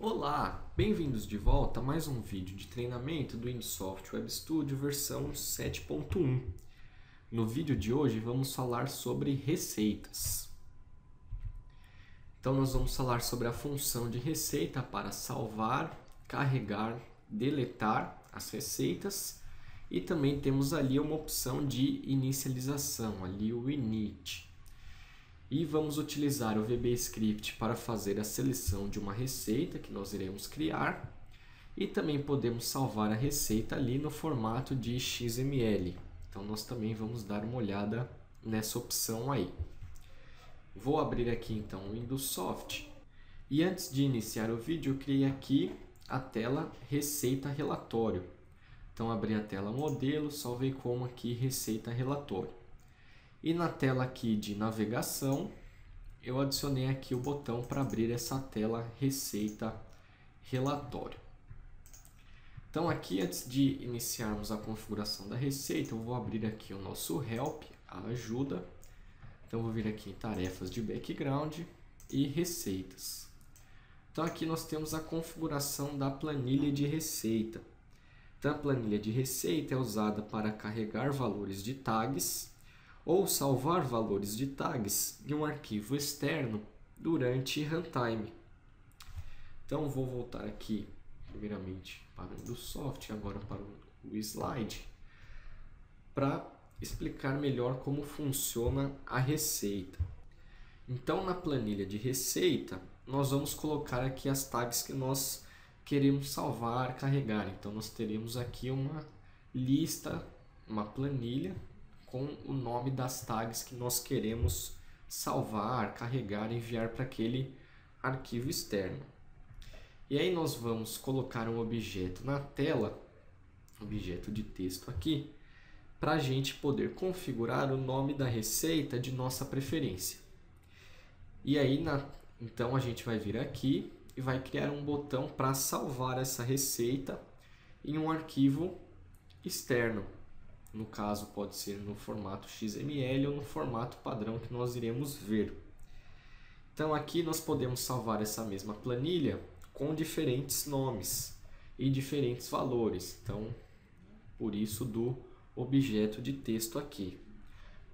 Olá, bem-vindos de volta a mais um vídeo de treinamento do InSoft Web Studio versão 7.1. No vídeo de hoje vamos falar sobre receitas. Então nós vamos falar sobre a função de receita para salvar, carregar, deletar as receitas e também temos ali uma opção de inicialização, ali o init. E vamos utilizar o VBScript para fazer a seleção de uma receita que nós iremos criar. E também podemos salvar a receita ali no formato de XML. Então nós também vamos dar uma olhada nessa opção aí. Vou abrir aqui então o Windows Soft. E antes de iniciar o vídeo, eu criei aqui a tela Receita Relatório. Então abri a tela Modelo, salvei como aqui Receita Relatório. E na tela aqui de navegação, eu adicionei aqui o botão para abrir essa tela Receita Relatório. Então aqui, antes de iniciarmos a configuração da receita, eu vou abrir aqui o nosso Help, a ajuda. Então eu vou vir aqui em Tarefas de Background e Receitas. Então aqui nós temos a configuração da planilha de receita. Então a planilha de receita é usada para carregar valores de tags ou salvar valores de tags em um arquivo externo durante runtime. Então vou voltar aqui primeiramente para o Windows Soft, agora para o slide, para explicar melhor como funciona a receita. Então na planilha de receita nós vamos colocar aqui as tags que nós queremos salvar, carregar. Então nós teremos aqui uma lista, uma planilha com o nome das tags que nós queremos salvar, carregar, enviar para aquele arquivo externo. E aí nós vamos colocar um objeto na tela, objeto de texto aqui, para a gente poder configurar o nome da receita de nossa preferência. E aí então a gente vai vir aqui e vai criar um botão para salvar essa receita em um arquivo externo. No caso, pode ser no formato XML ou no formato padrão que nós iremos ver. Então aqui nós podemos salvar essa mesma planilha com diferentes nomes e diferentes valores. Então, por isso do objeto de texto aqui.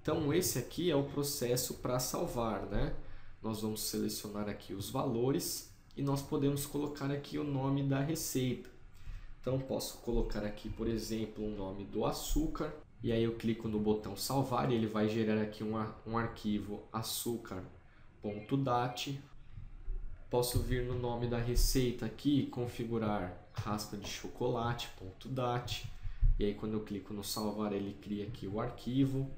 Então esse aqui é o processo para salvar, né? Nós vamos selecionar aqui os valores e nós podemos colocar aqui o nome da receita. Então posso colocar aqui, por exemplo, o nome do açúcar. E aí eu clico no botão salvar e ele vai gerar aqui um arquivo açúcar.dat. Posso vir no nome da receita aqui, configurar raspa de chocolate.dat. E aí quando eu clico no salvar ele cria aqui o arquivo.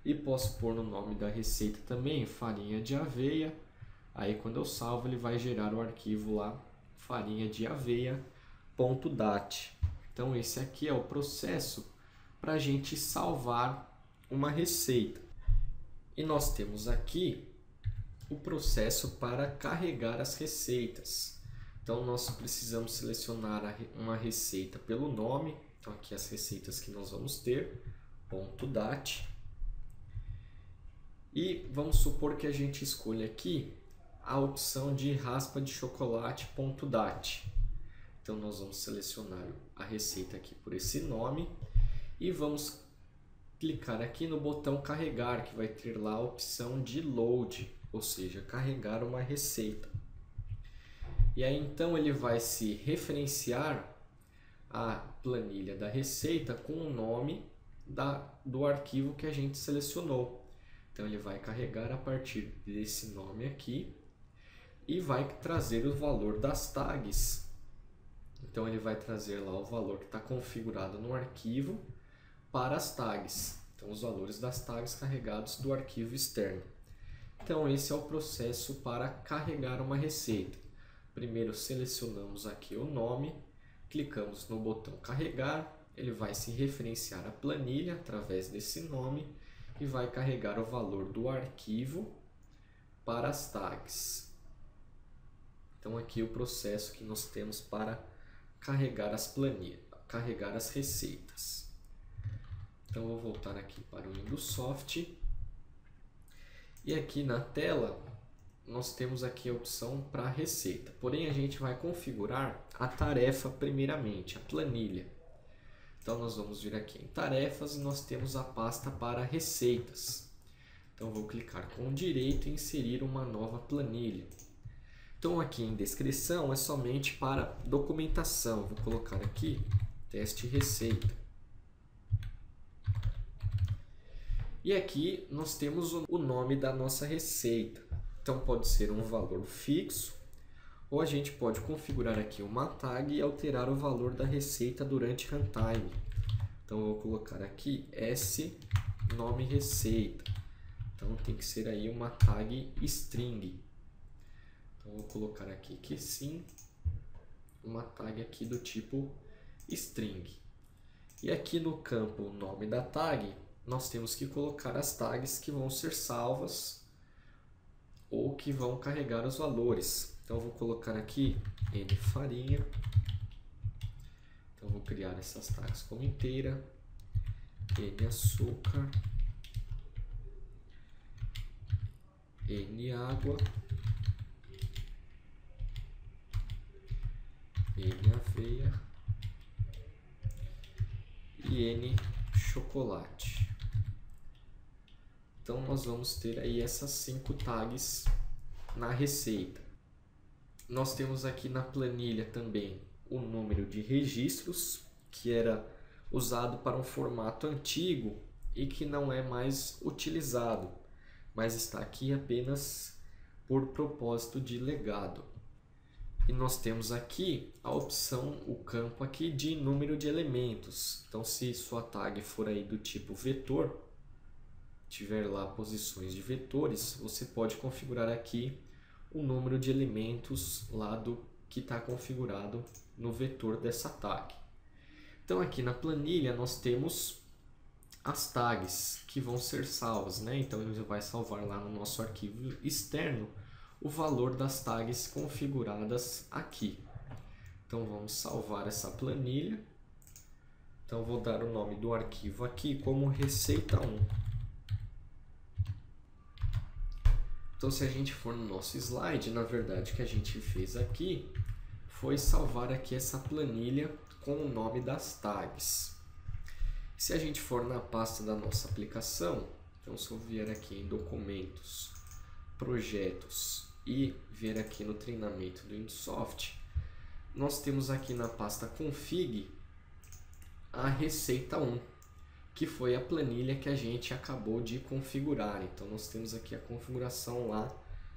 E posso pôr no nome da receita também farinha de aveia. Aí quando eu salvo ele vai gerar o arquivo lá farinha de aveia.dat. Então esse aqui é o processo para a gente salvar uma receita. E nós temos aqui o processo para carregar as receitas. Então nós precisamos selecionar uma receita pelo nome. Então aqui as receitas que nós vamos ter, .dat. E vamos supor que a gente escolha aqui a opção de raspa de chocolate.dat. Então nós vamos selecionar a receita aqui por esse nome e vamos clicar aqui no botão carregar, que vai ter lá a opção de load, ou seja, carregar uma receita. E aí então ele vai se referenciar a planilha da receita com o nome do arquivo que a gente selecionou. Então ele vai carregar a partir desse nome aqui e vai trazer o valor das tags. Então ele vai trazer lá o valor que está configurado no arquivo para as tags. Então os valores das tags carregados do arquivo externo. Então esse é o processo para carregar uma receita. Primeiro selecionamos aqui o nome, clicamos no botão carregar, ele vai se referenciar a planilha através desse nome e vai carregar o valor do arquivo para as tags. Então aqui o processo que nós temos para carregar as planilhas, carregar as receitas. Então vou voltar aqui para o Windows Soft. E aqui na tela nós temos aqui a opção para receita. Porém, a gente vai configurar a tarefa primeiramente, a planilha. Então, nós vamos vir aqui em tarefas e nós temos a pasta para receitas. Então, vou clicar com direito e inserir uma nova planilha. Então, aqui em descrição é somente para documentação. Vou colocar aqui teste receita. E aqui nós temos o nome da nossa receita. Então, pode ser um valor fixo, ou a gente pode configurar aqui uma tag e alterar o valor da receita durante runtime. Então, eu vou colocar aqui S nome receita. Então, tem que ser aí uma tag string. Então, eu vou colocar aqui que sim, uma tag aqui do tipo string. E aqui no campo nome da tag, nós temos que colocar as tags que vão ser salvas ou que vão carregar os valores. Então, eu vou colocar aqui N farinha. Então, eu vou criar essas tags como inteira. N açúcar. N água. N aveia. E N chocolate. Então, nós vamos ter aí essas 5 tags na receita. Nós temos aqui na planilha também o número de registros, que era usado para um formato antigo e que não é mais utilizado, mas está aqui apenas por propósito de legado. E nós temos aqui a opção, o campo aqui de número de elementos. Então, se sua tag for aí do tipo vetor, tiver lá posições de vetores, você pode configurar aqui o número de elementos lá do que está configurado no vetor dessa tag. Então, aqui na planilha nós temos as tags que vão ser salvas, né? Então, ele vai salvar lá no nosso arquivo externo o valor das tags configuradas aqui. Então, vamos salvar essa planilha. Então, vou dar o nome do arquivo aqui como receita1. Então, se a gente for no nosso slide, na verdade, o que a gente fez aqui foi salvar aqui essa planilha com o nome das tags. Se a gente for na pasta da nossa aplicação, então se eu vier aqui em documentos, projetos e vier aqui no treinamento do Insoft, nós temos aqui na pasta config a receita1, que foi a planilha que a gente acabou de configurar. Então, nós temos aqui a configuração lá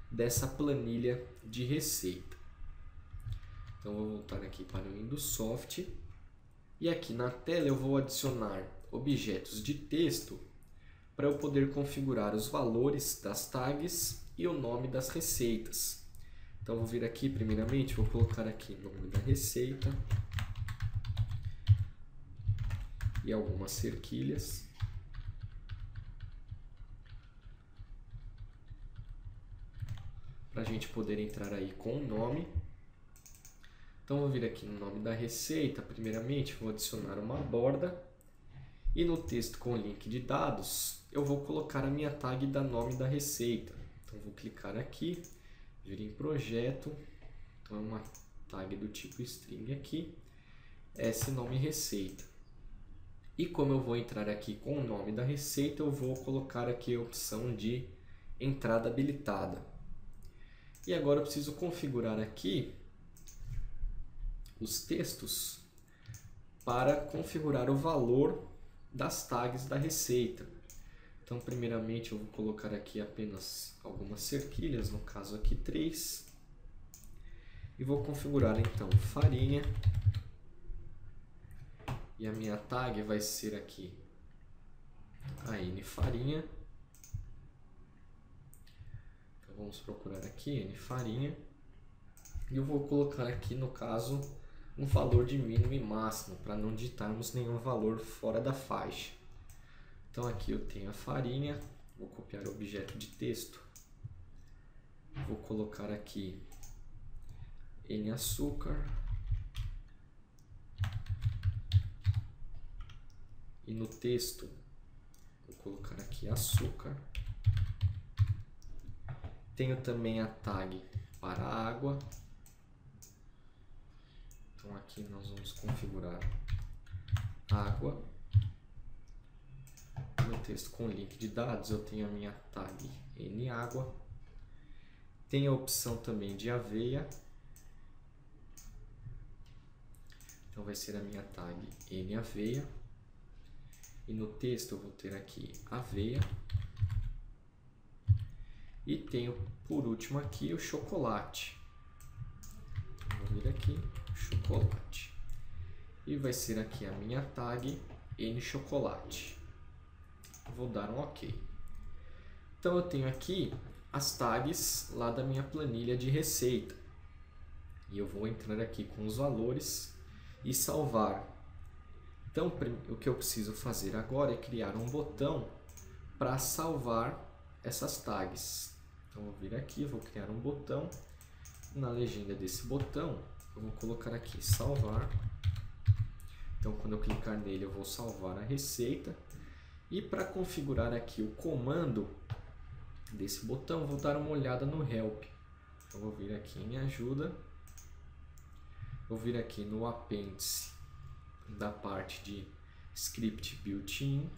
dessa planilha de receita. Então, vou voltar aqui para o Insoft. E aqui na tela eu vou adicionar objetos de texto para eu poder configurar os valores das tags e o nome das receitas. Então, vou vir aqui primeiramente, vou colocar aqui o nome da receita e algumas cerquilhas. Para a gente poder entrar aí com o nome. Então, vou vir aqui no nome da receita. Primeiramente, vou adicionar uma borda. E no texto com link de dados, eu vou colocar a minha tag da nome da receita. Então, vou clicar aqui, vir em projeto. Então, é uma tag do tipo string aqui. Esse nome receita. E como eu vou entrar aqui com o nome da receita, eu vou colocar aqui a opção de entrada habilitada. E agora eu preciso configurar aqui os textos para configurar o valor das tags da receita. Então, primeiramente, eu vou colocar aqui apenas algumas cerquilhas, no caso aqui 3. E vou configurar então farinha. E a minha tag vai ser aqui a N farinha. Então, vamos procurar aqui N farinha. E eu vou colocar aqui, no caso, um valor de mínimo e máximo, para não digitarmos nenhum valor fora da faixa. Então, aqui eu tenho a farinha. Vou copiar o objeto de texto. Vou colocar aqui N açúcar. E no texto, vou colocar aqui açúcar. Tenho também a tag para água. Então aqui nós vamos configurar água. No texto com link de dados eu tenho a minha tag NAgua. Tenho a opção também de aveia. Então vai ser a minha tag NAveia. E no texto eu vou ter aqui aveia. E tenho por último aqui o chocolate. Vou vir aqui, chocolate. E vai ser aqui a minha tag NChocolate. Vou dar um OK. Então eu tenho aqui as tags lá da minha planilha de receita. E eu vou entrar aqui com os valores e salvar. Então o que eu preciso fazer agora é criar um botão para salvar essas tags. Então vou vir aqui, vou criar um botão. Na legenda desse botão eu vou colocar aqui salvar. Então quando eu clicar nele eu vou salvar a receita. E para configurar aqui o comando desse botão, vou dar uma olhada no help. Então vou vir aqui em ajuda. Vou vir aqui no apêndice da parte de script built-in.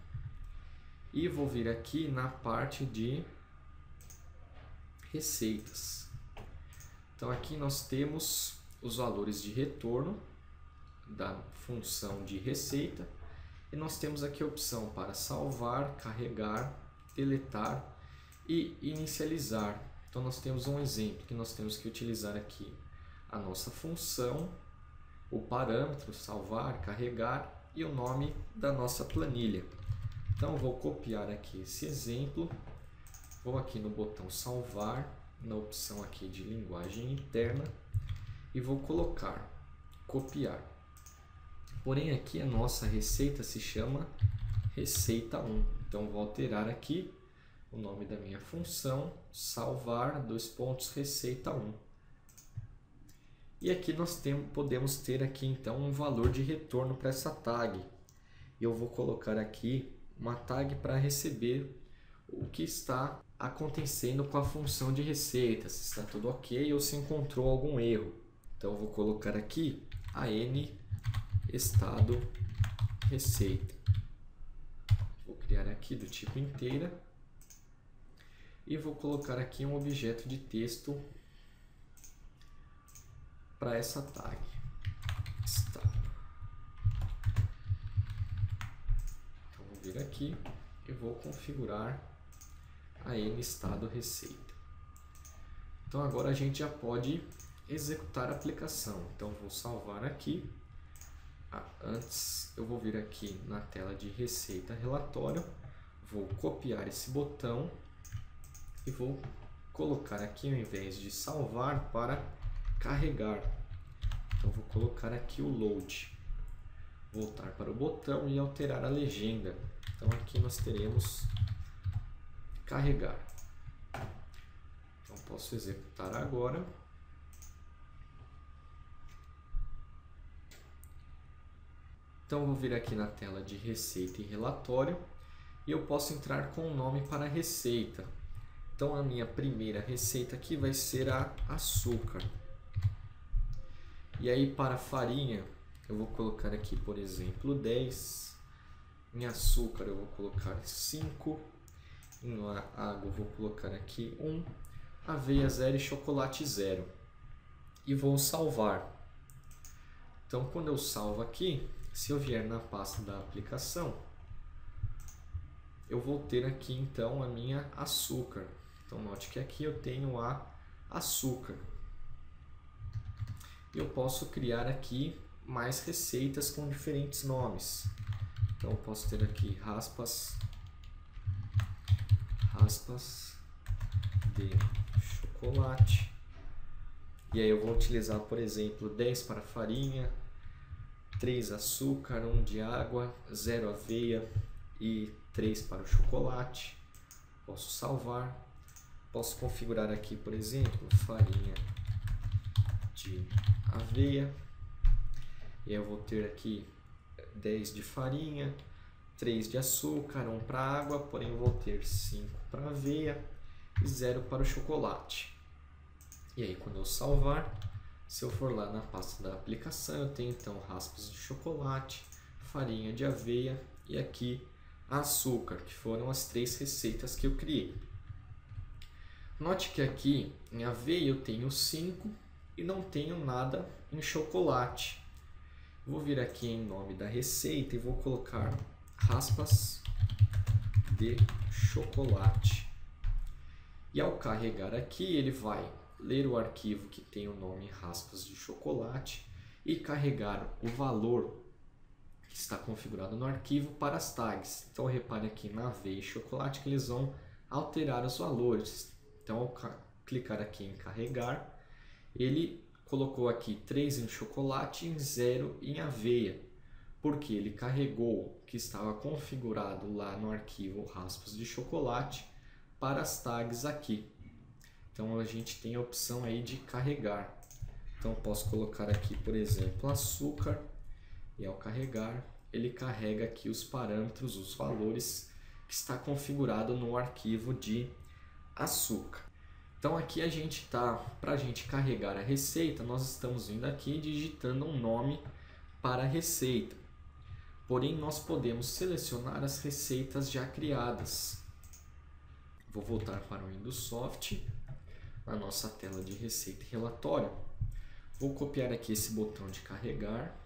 E vou vir aqui na parte de receitas. Então aqui nós temos os valores de retorno da função de receita. E nós temos aqui a opção para salvar, carregar, deletar e inicializar. Então nós temos um exemplo que nós temos que utilizar aqui a nossa função, o parâmetro salvar, carregar e o nome da nossa planilha. Então vou copiar aqui esse exemplo, vou aqui no botão salvar, na opção aqui de linguagem interna e vou colocar, copiar. Porém aqui a nossa receita se chama receita 1. Então vou alterar aqui o nome da minha função, salvar receita 1. E aqui nós podemos ter aqui então um valor de retorno para essa tag. E eu vou colocar aqui uma tag para receber o que está acontecendo com a função de receita, se está tudo ok ou se encontrou algum erro. Então eu vou colocar aqui a N estado receita. Vou criar aqui do tipo inteira e vou colocar aqui um objeto de texto para essa tag estado. Então vou vir aqui e vou configurar a N estado receita. Então agora a gente já pode executar a aplicação. Então vou salvar aqui. Antes eu vou vir aqui na tela de receita relatório, vou copiar esse botão e vou colocar aqui ao invés de salvar para carregar. Então vou colocar aqui o load, voltar para o botão e alterar a legenda. Então aqui nós teremos carregar. Então posso executar agora. Então vou vir aqui na tela de receita e relatório e eu posso entrar com o nome para a receita. Então a minha primeira receita aqui vai ser a açúcar. E aí para a farinha eu vou colocar aqui, por exemplo, 10. Em açúcar eu vou colocar 5. Em água eu vou colocar aqui 1. Aveia 0 e chocolate 0. E vou salvar. Então quando eu salvo aqui, se eu vier na pasta da aplicação, eu vou ter aqui então a minha açúcar. Então note que aqui eu tenho a açúcar. Eu posso criar aqui mais receitas com diferentes nomes. Então eu posso ter aqui raspas de chocolate. E aí eu vou utilizar, por exemplo, 10 para farinha, 3 açúcar, 1 de água, 0 aveia e 3 para o chocolate. Posso salvar. Posso configurar aqui, por exemplo, farinha de aveia. E aí eu vou ter aqui 10 de farinha, 3 de açúcar, 1 para água, porém eu vou ter 5 para aveia e 0 para o chocolate. E aí quando eu salvar, se eu for lá na pasta da aplicação, eu tenho então raspas de chocolate, farinha de aveia e aqui açúcar, que foram as 3 receitas que eu criei. Note que aqui em aveia eu tenho 5 e não tenho nada em chocolate. Vou vir aqui em nome da receita e vou colocar raspas de chocolate. E ao carregar aqui, ele vai ler o arquivo que tem o nome raspas de chocolate e carregar o valor que está configurado no arquivo para as tags. Então repare aqui na aveia e chocolate que eles vão alterar os valores. Então ao clicar aqui em carregar, ele colocou aqui 3 em chocolate e 0 em aveia, porque ele carregou o que estava configurado lá no arquivo raspas de chocolate para as tags aqui. Então a gente tem a opção aí de carregar. Então posso colocar aqui, por exemplo, açúcar, e ao carregar ele carrega aqui os parâmetros, os valores que está configurado no arquivo de açúcar. Então aqui a gente tá, para a gente carregar a receita, nós estamos vindo aqui digitando um nome para a receita. Porém nós podemos selecionar as receitas já criadas. Vou voltar para o Windows Soft, na nossa tela de receita e relatório. Vou copiar aqui esse botão de carregar.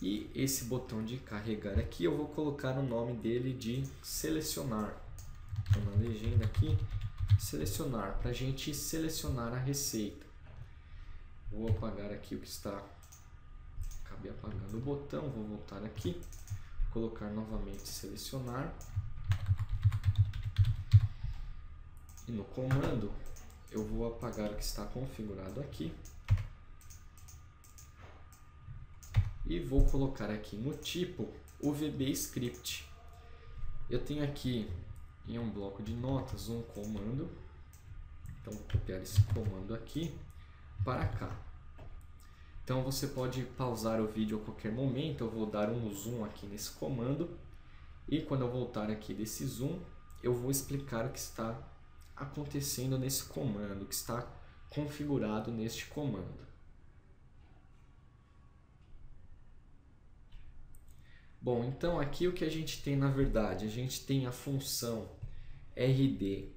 E esse botão de carregar aqui eu vou colocar o nome dele de selecionar. Então na legenda aqui, selecionar, para a gente selecionar a receita. Vou apagar aqui o que está, acabei apagando o botão, vou voltar aqui, colocar novamente selecionar. E no comando eu vou apagar o que está configurado aqui. E vou colocar aqui no tipo o VB Script. Eu tenho aqui em um bloco de notas um comando. Então vou copiar esse comando aqui para cá. Então você pode pausar o vídeo a qualquer momento. Eu vou dar um zoom aqui nesse comando. E quando eu voltar aqui desse zoom, eu vou explicar o que está acontecendo nesse comando, o que está configurado neste comando. Bom, então aqui o que a gente tem na verdade, a gente tem a função rdfileOne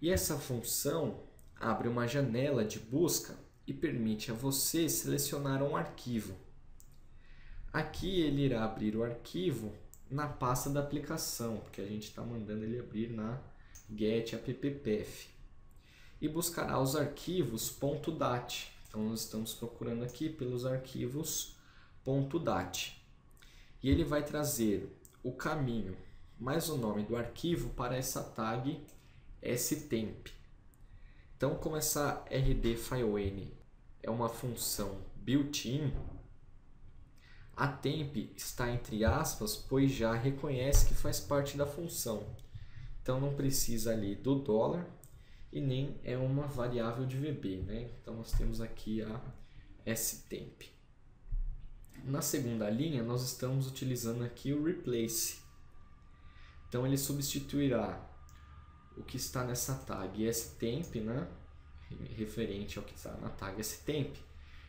e essa função abre uma janela de busca e permite a você selecionar um arquivo. Aqui ele irá abrir o arquivo na pasta da aplicação, porque a gente está mandando ele abrir na get_app_path e buscará os arquivos .dat. Então nós estamos procurando aqui pelos arquivos .dat e ele vai trazer o caminho mais o nome do arquivo para essa tag stemp. Então, como essa rdfileOne é uma função built-in, a temp está entre aspas, pois já reconhece que faz parte da função. Então não precisa ali do dólar e nem é uma variável de VB, né? Então nós temos aqui a stemp. Na segunda linha, nós estamos utilizando aqui o replace. Então ele substituirá o que está nessa tag stemp, né? Referente ao que está na tag stemp.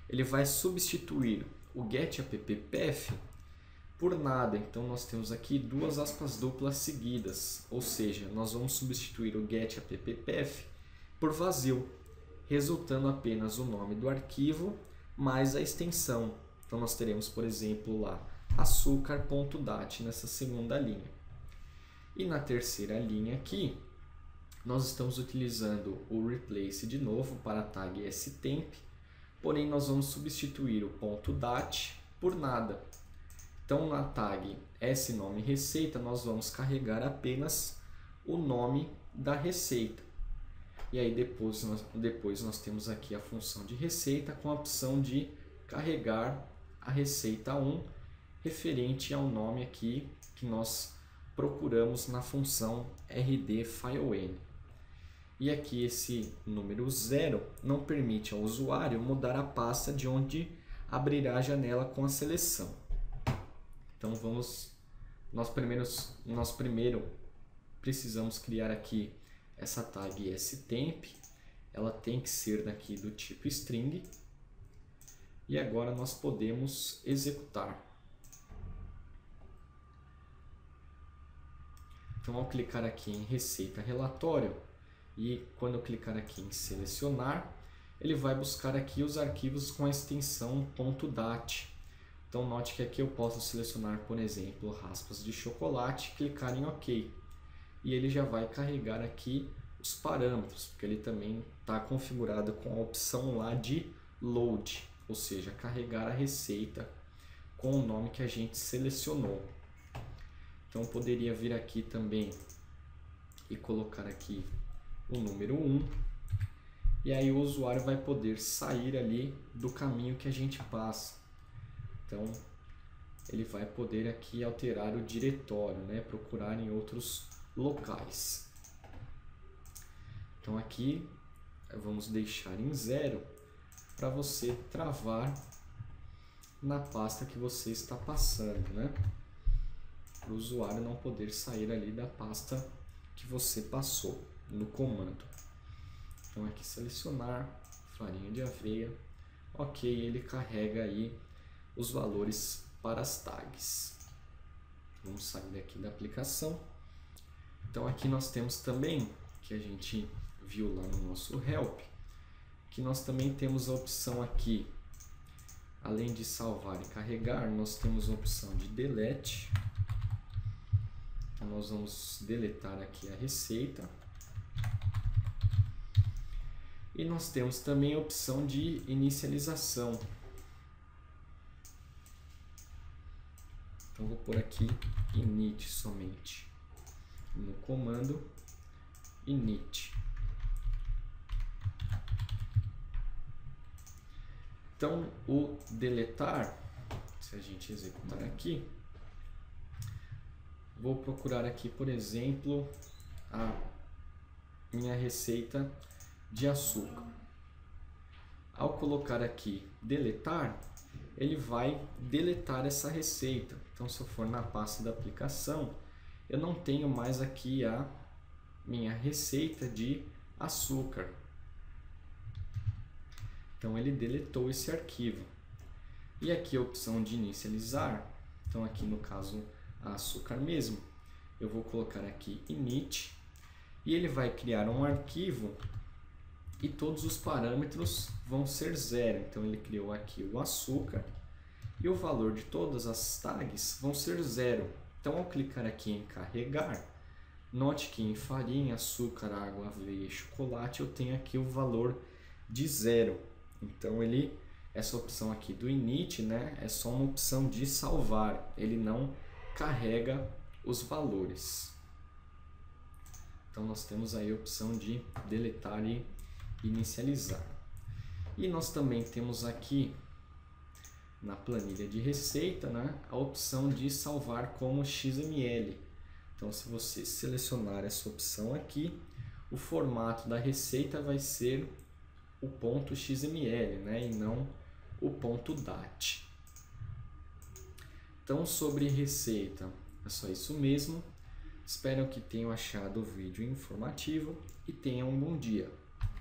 Ele vai substituir o get_app_path por nada. Então nós temos aqui duas aspas duplas seguidas, ou seja, nós vamos substituir o get_app_path por vazio, resultando apenas o nome do arquivo mais a extensão. Então nós teremos, por exemplo, lá açúcar.dat nessa segunda linha. E na terceira linha aqui, nós estamos utilizando o replace de novo para a tag stemp, porém nós vamos substituir o .dat por nada. Então na tag snome receita nós vamos carregar apenas o nome da receita. E aí depois nós temos aqui a função de receita com a opção de carregar a receita 1 referente ao nome aqui que nós procuramos na função rdfileOne. E aqui esse número 0 não permite ao usuário mudar a pasta de onde abrirá a janela com a seleção. Então vamos, nosso primeiro precisamos criar aqui essa tag stemp, ela tem que ser daqui do tipo string, e agora nós podemos executar. Então, ao clicar aqui em receita relatório e quando eu clicar aqui em selecionar, ele vai buscar aqui os arquivos com a extensão .dat. Então, note que aqui eu posso selecionar, por exemplo, raspas de chocolate, clicar em OK. E ele já vai carregar aqui os parâmetros, porque ele também está configurado com a opção lá de load, ou seja, carregar a receita com o nome que a gente selecionou. Então, eu poderia vir aqui também e colocar aqui o número 1, e aí o usuário vai poder sair ali do caminho que a gente passa. Então, ele vai poder aqui alterar o diretório, né? Procurar em outros locais. Então, aqui vamos deixar em 0 para você travar na pasta que você está passando, né? Para o usuário não poder sair ali da pasta que você passou no comando. Então, aqui selecionar, farinha de aveia, OK, ele carrega aí os valores para as tags. Vamos sair daqui da aplicação. Então, aqui nós temos também, que a gente viu lá no nosso help, que nós também temos a opção aqui, além de salvar e carregar, nós temos a opção de delete. Então, nós vamos deletar aqui a receita. E nós temos também a opção de inicialização. Então, vou pôr aqui init somente no comando init. Então, o deletar, se a gente executar aqui, vou procurar aqui, por exemplo, a minha receita de açúcar. Ao colocar aqui deletar, ele vai deletar essa receita. Então, se eu for na pasta da aplicação, eu não tenho mais aqui a minha receita de açúcar. Então, ele deletou esse arquivo. E aqui a opção de inicializar, então aqui no caso a açúcar mesmo, eu vou colocar aqui init, e ele vai criar um arquivo e todos os parâmetros vão ser 0. Então, ele criou aqui o açúcar e o valor de todas as tags vão ser 0. Então, ao clicar aqui em carregar, note que em farinha, açúcar, água, aveia e chocolate eu tenho aqui o valor de 0. Então, essa opção aqui do init, né, é só uma opção de salvar, ele não carrega os valores. Então, nós temos aí a opção de deletar e inicializar. E nós também temos aqui na planilha de receita, né, a opção de salvar como XML. Então, se você selecionar essa opção aqui, o formato da receita vai ser o .xml, né, e não o .dat. Então, sobre receita, é só isso mesmo. Espero que tenham achado o vídeo informativo e tenham um bom dia.